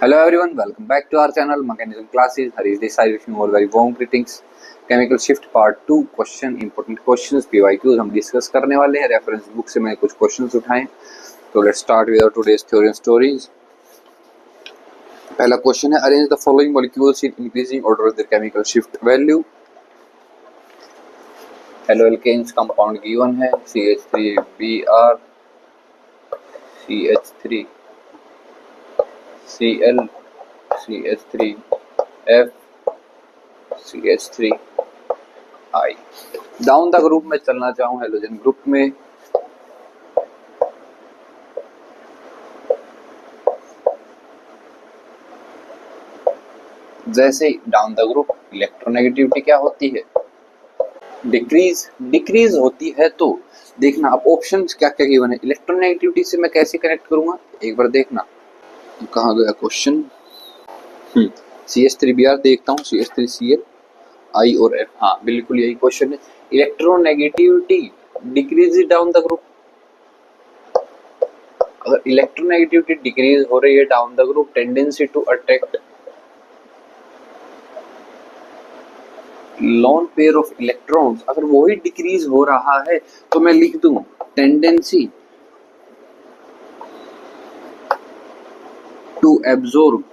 Hello everyone, welcome back to our channel Mechanism Classes. Harish Desai wishing you all very warm greetings. Chemical Shift Part 2 question important questions PYQs हम discuss करने वाले हैं. Reference book से मैंने कुछ questions उठाए. तो let's start with our today's theory and stories. पहला क्वेश्चन है, arrange the following molecules in increasing order of the chemical shift value. Haloalkanes compound given है CH3Br, CH3 Cl, CH3F, CH3I. Down the group में चलना चाहूँ halogen group में. जैसे ही down the group electronegativity क्या होती है, डिक्रीज होती है. तो देखना अब ऑप्शंस क्या क्या गिवन है. इलेक्ट्रोनेगेटिविटी से मैं कैसे कनेक्ट करूंगा एक बार देखना. कहाँ गया क्वेश्चन. CH3Br देखता हूँ, CH3Cl, I और F. हाँ बिल्कुल यही क्वेश्चन है. Electronegativity decrease down the group. अगर इलेक्ट्रोनेगेटिविटी डिक्रीज हो रही है down the group, tendency to attract lone pair of electrons, अगर वही डिक्रीज हो रहा है तो मैं लिख दूं tendency to absorb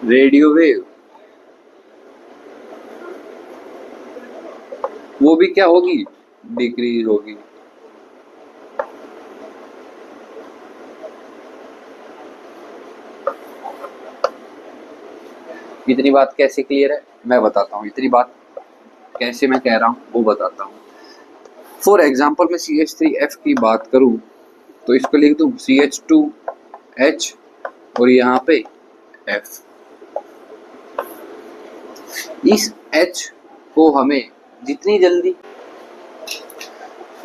radio wave, वो भी क्या होगी, डिक्रीज होगी. इतनी बात कैसे क्लियर है मैं बताता हूँ. इतनी बात कैसे मैं कह रहा हूँ वो बताता हूँ. फॉर एग्जाम्पल मैं CH3F की बात करूँ तो इसको लिख दूँ CH2H और यहाँ पे F. इस H को हमें जितनी जल्दी,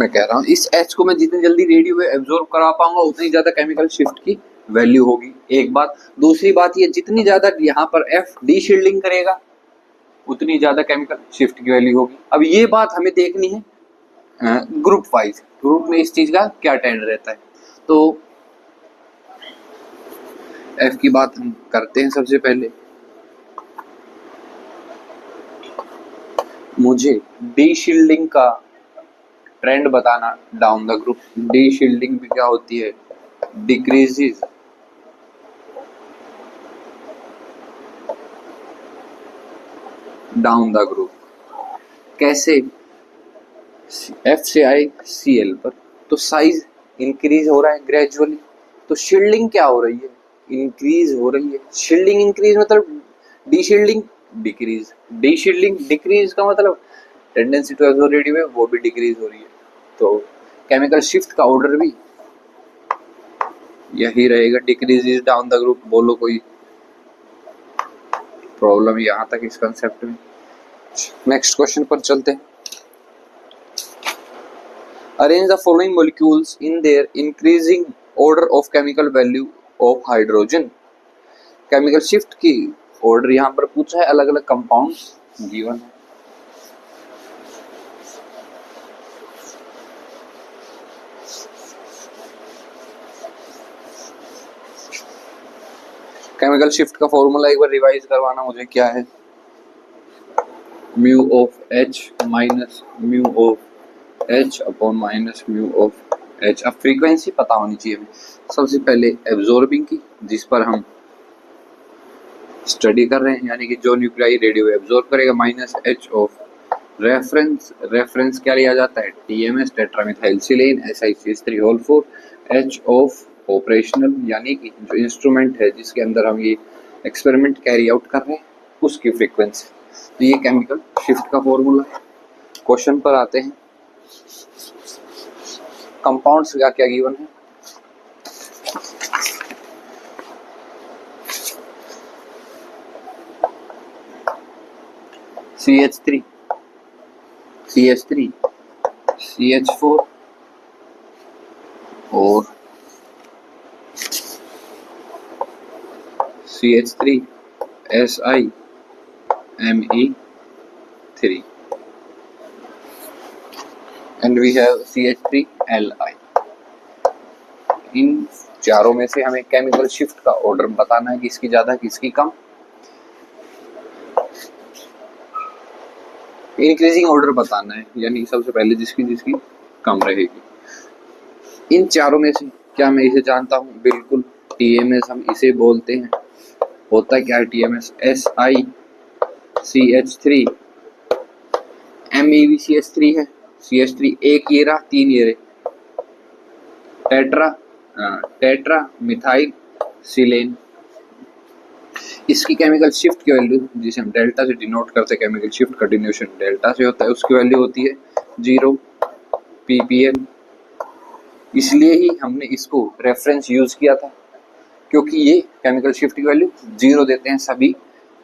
मैं कह रहा हूँ इस H को मैं जितनी जल्दी रेडियो वेव एब्जॉर्ब करा पाऊंगा उतनी ज्यादा केमिकल शिफ्ट की वैल्यू होगी. एक बात. दूसरी बात ये, जितनी ज्यादा यहाँ पर F डी शील्डिंग करेगा उतनी ज्यादा केमिकल शिफ्ट की वैल्यू होगी. अब ये बात हमें देखनी है ग्रुप वाइज. ग्रुप में इस चीज का क्या ट्रेंड रहता है. तो F की बात हम करते हैं. सबसे पहले मुझे डी शील्डिंग का ट्रेंड बताना down the group. D shielding भी क्या होती है, डिक्रीजेस डाउन द ग्रुप. कैसे, F से I Cl पर तो साइज इंक्रीज हो रहा है ग्रेजुअली. तो शील्डिंग क्या हो रही है, इंक्रीज हो रही है. शील्डिंग इंक्रीज मतलब deshielding decrease. Deshielding decrease का मतलब tendency to absorb radio wave वो भी डिक्रीज हो रही है. तो केमिकल शिफ्ट का ऑर्डर भी यही रहेगा, डिक्रीज डाउन द ग्रुप. बोलो कोई प्रॉब्लम यहाँ तक इस कंसेप्ट में. नेक्स्ट क्वेश्चन पर चलते हैं. Arrange the following molecules in their increasing order of chemical value of hydrogen. Chemical shift की order यहाँ पर पूछा है, अलग अलग compounds given है. Chemical shift का फॉर्मूला एक बार रिवाइज करवाना मुझे. क्या है, mu of H minus mu of H upon minus mu of H. अब फ्रीक्वेंसी पता होनी चाहिए हमें. सबसे पहले एब्जॉर्बिंग की, जिस पर हम स्टडी कर रहे हैं, यानी कि जो न्यूक्लियाई रेडियो एब्जॉर्ब करेगा, minus H of reference. Reference क्या लिया जाता है, TMS टेट्रामिथाइलसिलेन SiCH3 H of operational, यानी कि जो इंस्ट्रूमेंट है जिसके अंदर हम ये एक्सपेरिमेंट कैरी आउट कर रहे हैं उसकी फ्रीक्वेंसी. तो ये केमिकल शिफ्ट का फॉर्मूला है. क्वेश्चन पर आते हैं. कंपाउंड्स का क्या गिवन है, CH3 CH4 और CH3 SiMe3 and we have CH3Li. इन चारों में से हमें केमिकल शिफ्ट का ऑर्डर बताना है, किसकी ज्यादा किसकी कम। इंक्रीजिंग ऑर्डर बताना है, यानी सबसे पहले जिसकी जिसकी कम रहेगी। इन चारों में से क्या मैं इसे जानता हूँ? बिल्कुल, टीएमएस हम इसे बोलते हैं। होता क्या है टीएमएस? SiCH3 MEbCH3 है, CH3 एक ये रहा, 3 ये रहे, टेट्रा मिथाइल सिलेन। इसकी केमिकल शिफ्ट की वैल्यू, जिसे हम डेल्टा से डिनोट करते हैं, केमिकल शिफ्ट का डिनोशन डेल्टा से होता है, उसकी वैल्यू होती है 0 ppm। इसलिए ही हमने इसको रेफरेंस यूज किया था, क्योंकि ये केमिकल शिफ्ट की वैल्यू 0 देते हैं सभी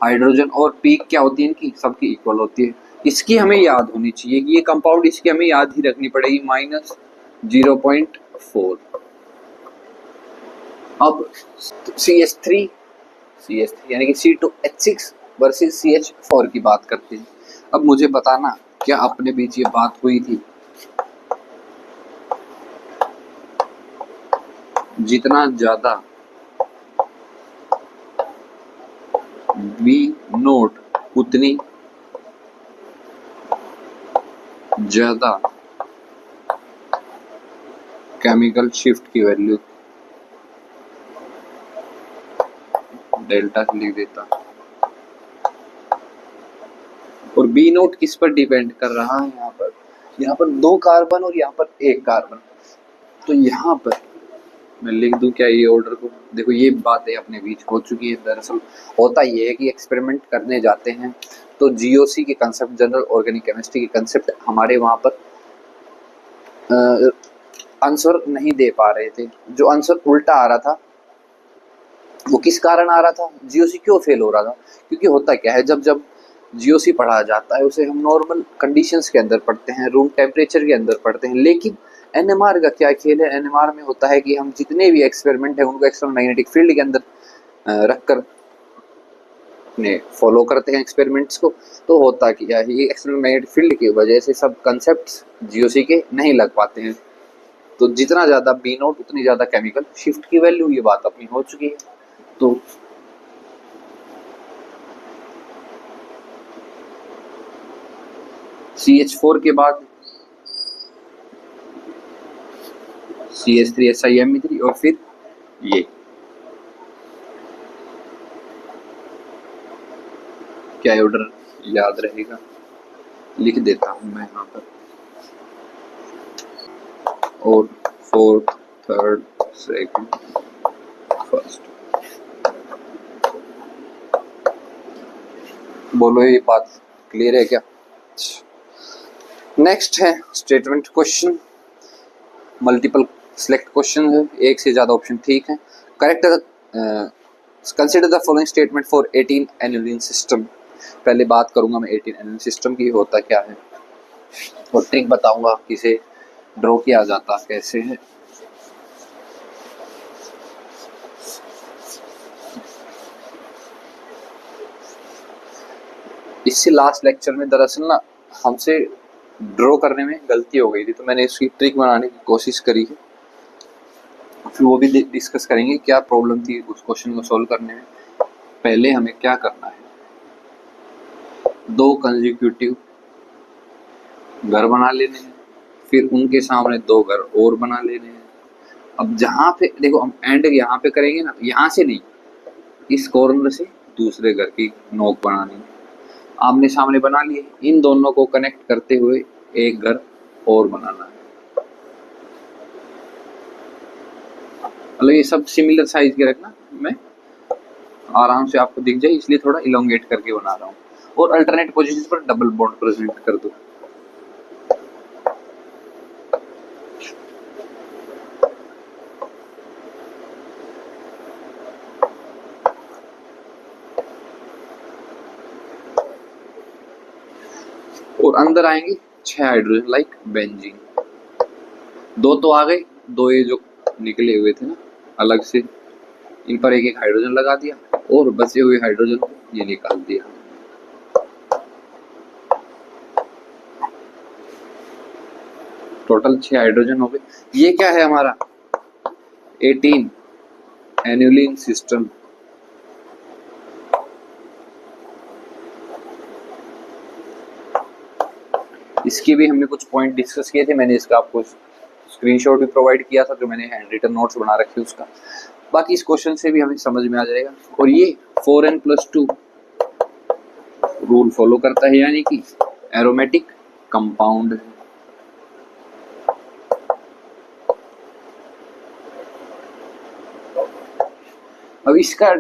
हाइड्रोजन, और पीक क्या होती है इनकी? सबकी इक्वल होती है। इसकी हमें याद होनी चाहिए कि ये कंपाउंड, इसकी हमें याद ही रखनी पड़ेगी, -0.4। अब CH3 यानी कि C2H6 वर्सेस CH4 की बात करते हैं। अब मुझे बताना, क्या अपने बीच ये बात हुई थी? जितना ज्यादा V नोट उतनी ज्यादा केमिकल शिफ्ट की वैल्यू। डेल्टा से लिख देता। और बी नोट किस पर डिपेंड कर रहा है? यहाँ पर 2 कार्बन और यहाँ पर 1 कार्बन। तो यहाँ पर मैं लिख दूं क्या ये ऑर्डर को? देखो, ये बातें अपने बीच हो चुकी है। दरअसल होता ये है कि एक्सपेरिमेंट करने जाते हैं तो जीओसी के कंसेप्ट, जनरल ऑर्गेनिक केमिस्ट्री के कंसेप्ट हमारे वहाँ पर आंसर नहीं दे पा रहे थे। जो आंसर उल्टा आ रहा था वो किस कारण आ रहा था? जीओसी क्यों फेल हो रहा था? क्योंकि होता क्या है, जब जब जीओसी पढ़ा जाता है उसे हम नॉर्मल कंडीशंस के अंदर पढ़ते हैं, रूम टेम्परेचर के अंदर पढ़ते हैं। लेकिन एनएमआर का क्या खेल है? एनएमआर में होता है कि हम जितने भी एक्सपेरिमेंट है उनको एक्सटर्नल मैग्नेटिक फील्ड के अंदर रखकर ने फॉलो करते हैं एक्सपेरिमेंट्स को। तो होता क्या है, ये एक्सटर्नल मैग्नेटिक फील्ड की वजह से सब कंसेप्ट्स जीओसी के नहीं लग पाते हैं। तो जितना ज्यादा बी नोट उतनी ज्यादा केमिकल शिफ्ट की वैल्यू, ये बात अपनी हो चुकी है। तो CH4 के बाद CH3 SiMe3 और फिर ये क्या ऑर्डर याद रहेगा? लिख देता हूं मैं यहाँ पर। और 4th 3rd 2nd 1st। बोलो, ये बात क्लियर है क्या? नेक्स्ट है statement question. Multiple select question है, एक से ज्यादा ऑप्शन ठीक है। Correct consider the following statement for 18 annulene system. पहले बात करूंगा मैं 18 एनुलिन सिस्टम की, होता क्या है, और ट्रिक बताऊंगा किसे ड्रॉ किया जाता कैसे है। इससे लास्ट लेक्चर में दरअसल ना हमसे ड्रॉ करने में गलती हो गई थी, तो मैंने इसकी ट्रिक बनाने की कोशिश करी है। फिर वो भी डिस्कस करेंगे क्या प्रॉब्लम थी उस क्वेश्चन को सॉल्व करने में। पहले हमें क्या करना है, 2 कंसेक्यूटिव घर बना लेने हैं, फिर उनके सामने 2 घर और बना लेने हैं। अब जहां पे देखो, हम एंड यहाँ पे करेंगे ना, यहाँ से नहीं, इस कॉर्नर से दूसरे घर की नोक बनानी है। आमने सामने बना लिए, इन दोनों को कनेक्ट करते हुए एक घर और बनाना है। मतलब ये सब सिमिलर साइज के रखना, मैं आराम से आपको दिख जाए इसलिए थोड़ा इलोंगेट करके बना रहा हूँ। और अल्टरनेट पोजीशन पर डबल बॉन्ड प्रेजेंट कर दो। और अंदर आएंगे 6 हाइड्रोजन लाइक बेंजीन। 2 तो आ गए, 2 ये जो निकले हुए थे ना अलग से, इन पर एक एक हाइड्रोजन लगा दिया और बचे हुए हाइड्रोजन को ये निकाल दिया। टोटल 6 हाइड्रोजन हो गए। ये क्या है हमारा? 18 एनुलिन सिस्टम। इसके भी हमने कुछ पॉइंट डिस्कस किए थे, मैंने इसका आपको स्क्रीनशॉट भी प्रोवाइड किया था जो मैंने हैंड रिटन नोट्स बना रखे उसका। बाकी इस क्वेश्चन से भी हमें समझ में आ जाएगा। और ये 4n+2 रूल फॉलो करता है, यानी कि एरोमेटिक कंपाउंड है। अब इसका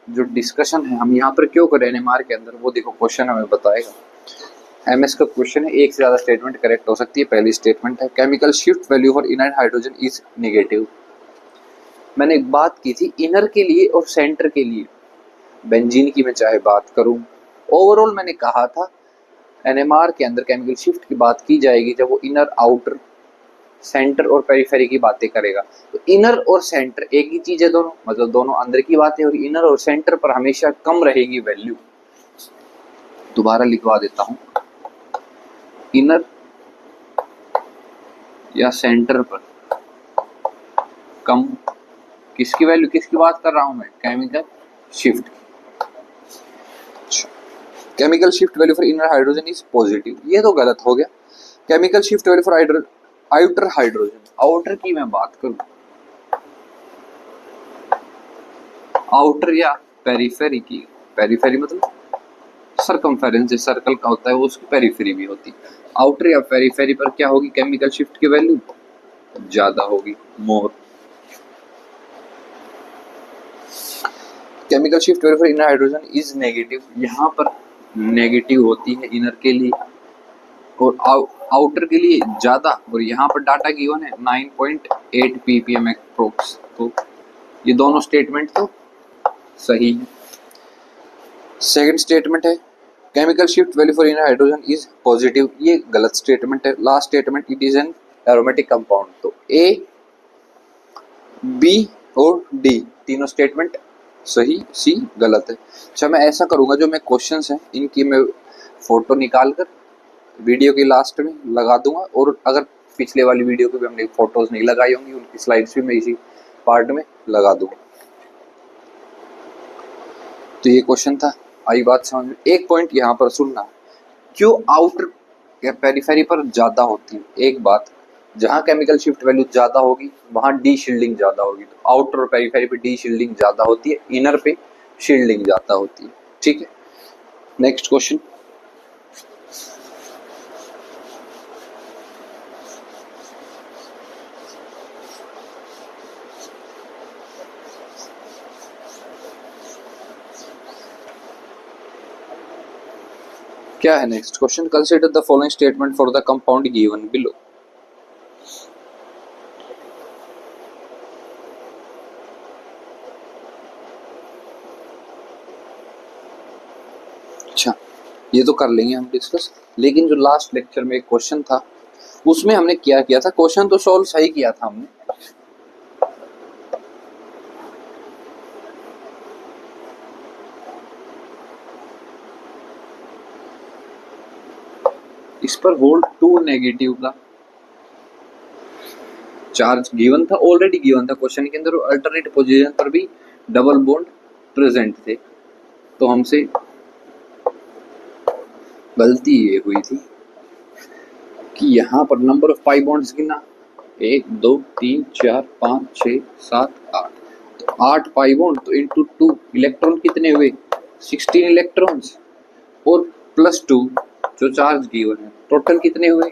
जो डिस्कशन है हम यहाँ पर क्यों कर रहे हैं NMR के अंदर, वो देखो क्वेश्चन हमें बताएगा। MS का क्वेश्चन है, एक से ज्यादा स्टेटमेंट करेक्ट हो सकती है। पहली स्टेटमेंट है chemical shift value for inner hydrogen is negative. मैंने एक बात की थी इनर के लिए और सेंटर के लिए, बेंजीन की मैं चाहे बात करूं, ओवरऑल मैंने कहा था NMR के अंदर केमिकल शिफ्ट की बात की जाएगी जब वो इनर, आउटर, सेंटर और पेरिफेरी की बातें करेगा। तो इनर और सेंटर एक ही चीज है दोनों, मतलब दोनों अंदर की बातें, और इनर और सेंटर पर हमेशा कम रहेगी वैल्यू। दोबारा लिखवा देता हूं, इनर या सेंटर पर कम किसकी वैल्यू, किसकी बात कर रहा हूं मैं, chemical shift. Chemical shift value for inner hydrogen is positive, ये तो गलत हो गया। Chemical shift value for outer hydrogen, outer की मैं बात करूं, आउटर या पेरिफेरी की, पेरिफेरी मतलब सरकमफेरेंस, जिस सर्कल का होता है वो उसकी पेरिफेरी भी होती है। आउटर या पेरिफेरी पर क्या होगी, केमिकल शिफ्ट की वैल्यू ज्यादा होगी, more. Chemical shift value for inner hydrogen is negative, यहाँ पर नेगेटिव होती है इनर के लिए और आउटर के लिए ज्यादा, और यहाँ पर डाटा गिवन है 9.8 ppm अप्रोक्स। तो ये दोनों स्टेटमेंट तो सही है। सेकंड स्टेटमेंट है chemical shift value for inner hydrogen is positive, ये गलत स्टेटमेंट है। Last statement it is an aromatic compound, तो A, B और D तीनों स्टेटमेंट सही, C गलत है। अच्छा मैं ऐसा करूंगा, जो मैं क्वेश्चंस हैं इनकी मैं फोटो निकाल कर वीडियो के लास्ट में लगा दूंगा, और अगर पिछले वाली वीडियो की भी हमने फोटोज नहीं लगाई होंगी उनकी स्लाइड्स भी मैं इसी पार्ट में लगा दूंगा। तो ये क्वेश्चन था, आई बात समझ में। एक पॉइंट यहाँ पर सुनना, क्यों आउटर या पेरिफेरी पर ज्यादा होती है। एक बात, जहाँ केमिकल शिफ्ट वैल्यू ज्यादा होगी वहाँ डी शील्डिंग ज्यादा होगी, तो आउटर और पेरिफेरी पे डी शील्डिंग ज्यादा होती है, इनर पे शील्डिंग ज्यादा होती है। ठीक है, नेक्स्ट क्वेश्चन। क्या है next question, consider the following statement for the compound given below. अच्छा ये तो कर लेंगे हम डिस्कस, लेकिन जो लास्ट लेक्चर में एक क्वेश्चन था उसमें हमने क्या किया था, क्वेश्चन तो सॉल्व सही किया था हमने, इस पर वोल्ट 2 नेगेटिव का चार्ज गिवन था, ऑलरेडी गिवन था क्वेश्चन के अंदर, अल्टरनेट पोजीशन पर भी डबल बॉन्ड प्रेजेंट थे। तो हमसे गलती ये हुई थी कि यहाँ पर नंबर ऑफ पाई बॉन्ड्स गिना, 1 2 3 4 5 6 7 8, तो 8 पाई बॉन्ड, तो इंटू 2 इलेक्ट्रॉन कितने हुए, 16 इलेक्ट्रॉन्स, और प्लस 2 जो चार्ज गिवन है, टोटल कितने हुए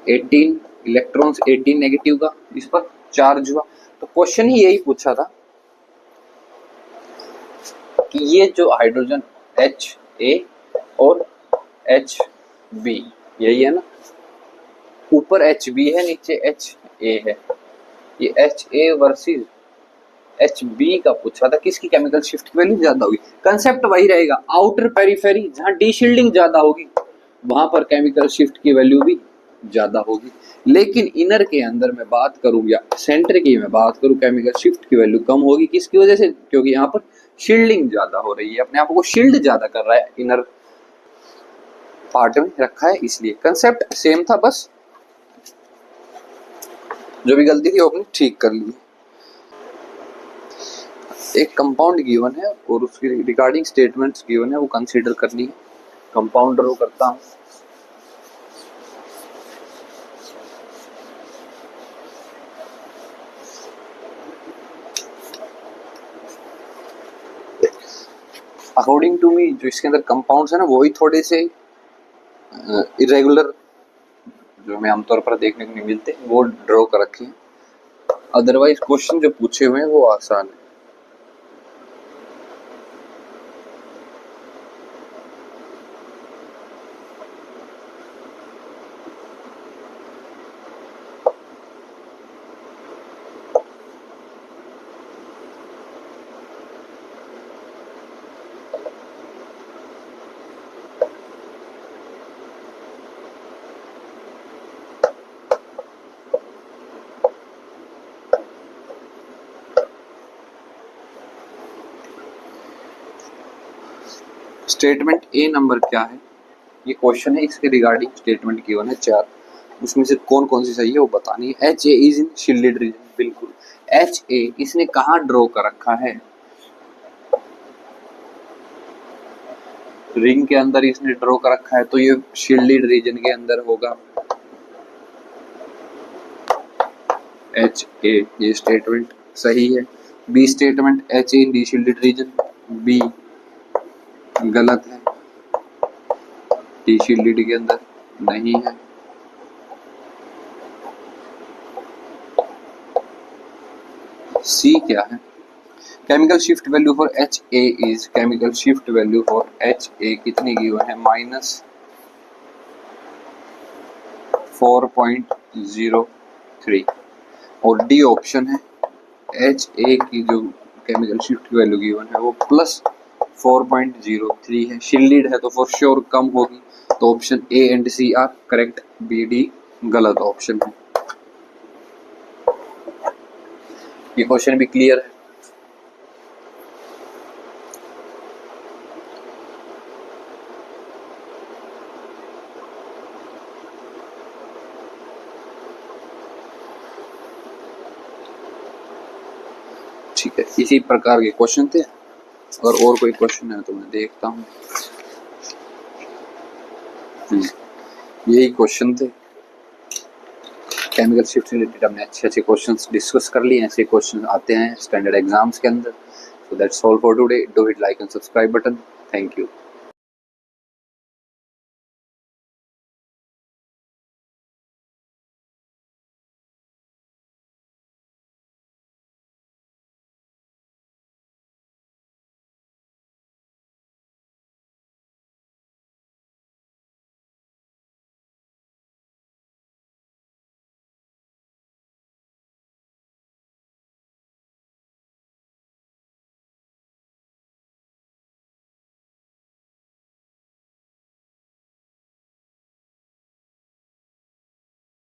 18 इलेक्ट्रॉन्स, 18 नेगेटिव का इस पर चार्ज हुआ। तो क्वेश्चन ही यही पूछा था कि ये जो हाइड्रोजन HA और HB यही है ना, ऊपर HB है नीचे HA है, ये HA वर्सेस HB का पूछा था, किसकी केमिकल शिफ्ट की वैल्यू ज्यादा होगी। कंसेप्ट वही रहेगा, आउटर पेरिफेरी जहां डी शील्डिंग ज्यादा होगी वहां पर केमिकल शिफ्ट की वैल्यू भी ज्यादा होगी, लेकिन इनर के अंदर मैं बात करूं या सेंटर की मैं बात करूं, केमिकल शिफ्ट की वैल्यू कम होगी। किसकी वजह से, क्योंकि यहाँ पर शील्डिंग ज्यादा हो रही है, अपने आप को शील्ड ज्यादा कर रहा है, इनर पार्ट में रखा है, इसलिए कंसेप्ट सेम था, बस जो भी गलती थी वो अपनी ठीक कर ली। एक कंपाउंड गिवन है और उसकी रिगार्डिंग स्टेटमेंट्स गिवन है, वो कंसीडर करनी है। कंपाउंड ड्रॉ करता हूँ। अकॉर्डिंग टू मी जो इसके अंदर कंपाउंड्स है ना, वही थोड़े से इरेगुलर जो हमें आमतौर पर देखने को नहीं मिलते, वो ड्रॉ कर रखे हैं। अदरवाइज क्वेश्चन जो पूछे हुए हैं वो आसान है। स्टेटमेंट ए नंबर क्या है, ये क्वेश्चन है, इसके रिगार्डिंग स्टेटमेंट गिवन है 4, उसमें से कौन कौन सी सही है वो बतानी है। H A is in shielded region, बिल्कुल। एच ए इसने कहाँ ड्रॉ कर रखा है, रिंग के अंदर इसने ड्रॉ कर रखा है, तो ये शील्डेड रीजन के अंदर होगा। एच ए, ये स्टेटमेंट सही है। B statement H A in deshielded region, B गलत है, डी शील्डेड के अंदर नहीं है। सी क्या है, chemical shift value for H A is, chemical shift value for H A कितनी गिवन है, -4.03। और डी ऑप्शन है, एच ए की जो केमिकल शिफ्ट वैल्यू गिवन है वो +4.03 है। शील्डेड है तो फॉर श्योर कम होगी, तो option A and C are correct, B D गलत ऑप्शन है। ये क्वेश्चन भी क्लियर है। ठीक है, इसी प्रकार के क्वेश्चन थे। अगर और कोई क्वेश्चन है तो मैं देखता हूँ। यही क्वेश्चन थे केमिकल शिफ्ट से रिलेटेड। हमने अच्छे अच्छे क्वेश्चंस डिस्कस कर लिए। ऐसे क्वेश्चन आते हैं स्टैंडर्ड एग्जाम्स के अंदर। So that's all for today. Do hit like and subscribe button. Thank you.